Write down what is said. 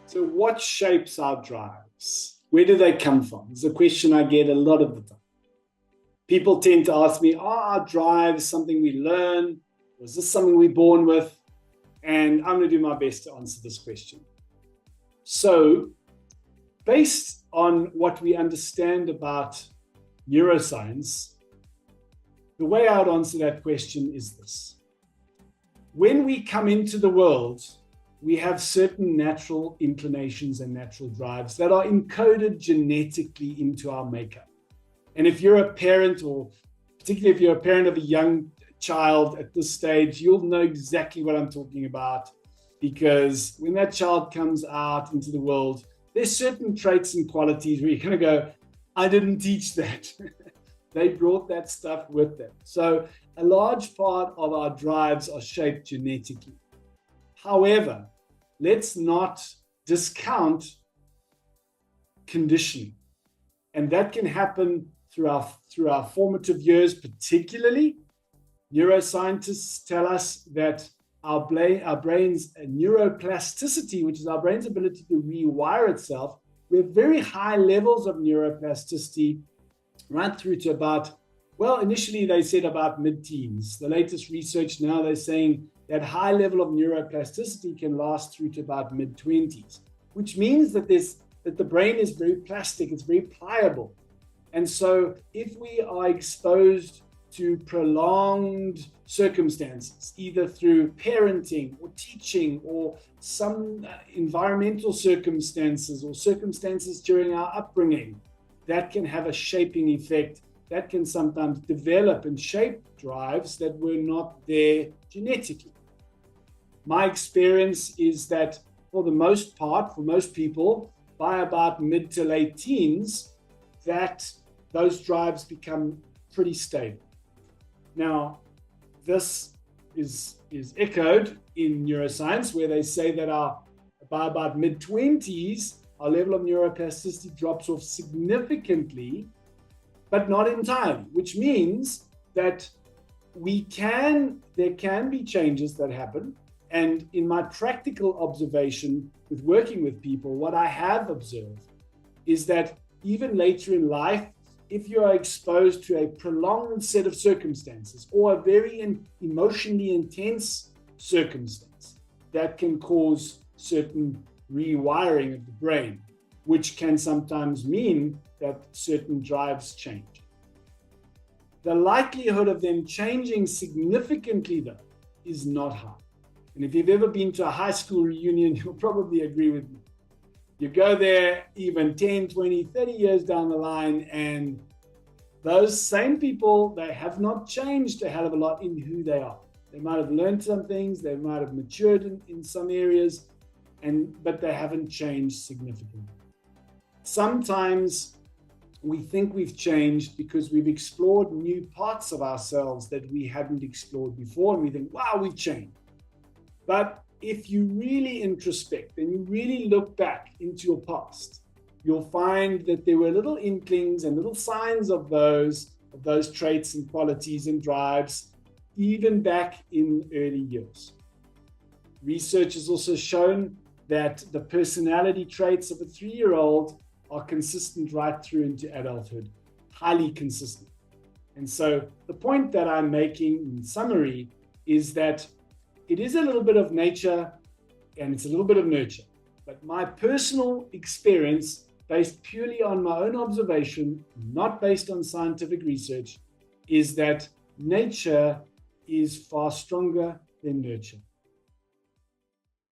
So what shapes our drives? Where do they come from? It's a question I get a lot of the time. People tend to ask me, are our drives something we learn? Or is this something we're born with? And I'm going to do my best to answer this question. So, based on what we understand about neuroscience, the way I would answer that question is this. When we come into the world, we have certain natural inclinations and natural drives that are encoded genetically into our makeup. And if you're a parent, or particularly if you're a parent of a young child at this stage, you'll know exactly what I'm talking about, because when that child comes out into the world, there's certain traits and qualities where you're going to go, I didn't teach that. They brought that stuff with them. So a large part of our drives are shaped genetically. However, let's not discount conditioning. And that can happen through our formative years, particularly. Neuroscientists tell us that our brain's neuroplasticity, which is our brain's ability to rewire itself, we have very high levels of neuroplasticity right through to about, well, initially they said about mid-teens. The latest research now, they're saying that high level of neuroplasticity can last through to about mid-20s, which means that the brain is very plastic, it's very pliable. And so if we are exposed to prolonged circumstances, either through parenting or teaching or some environmental circumstances or circumstances during our upbringing, that can have a shaping effect that can sometimes develop and shape drives that were not there genetically. My experience is that for the most part, for most people, by about mid to late teens, that those drives become pretty stable. Now, this is echoed in neuroscience, where they say that by about mid-20s, our level of neuroplasticity drops off significantly, but not entirely, which means that there can be changes that happen. And in my practical observation with working with people, what I have observed is that even later in life, if you are exposed to a prolonged set of circumstances or a very emotionally intense circumstance, that can cause certain rewiring of the brain, which can sometimes mean that certain drives change. The likelihood of them changing significantly, though, is not high. And if you've ever been to a high school reunion, you'll probably agree with me. You go there even 10, 20, 30 years down the line, and those same people, they have not changed a hell of a lot in who they are. They might have learned some things, they might have matured in some areas, but they haven't changed significantly. Sometimes we think we've changed because we've explored new parts of ourselves that we hadn't explored before, and we think, wow, we've changed. But if you really introspect and you really look back into your past, you'll find that there were little inklings and little signs of those traits and qualities and drives, even back in early years. Research has also shown that the personality traits of a 3-year-old are consistent right through into adulthood, highly consistent. And so the point that I'm making in summary is that it is a little bit of nature and it's a little bit of nurture. But my personal experience, based purely on my own observation, not based on scientific research, is that nature is far stronger than nurture.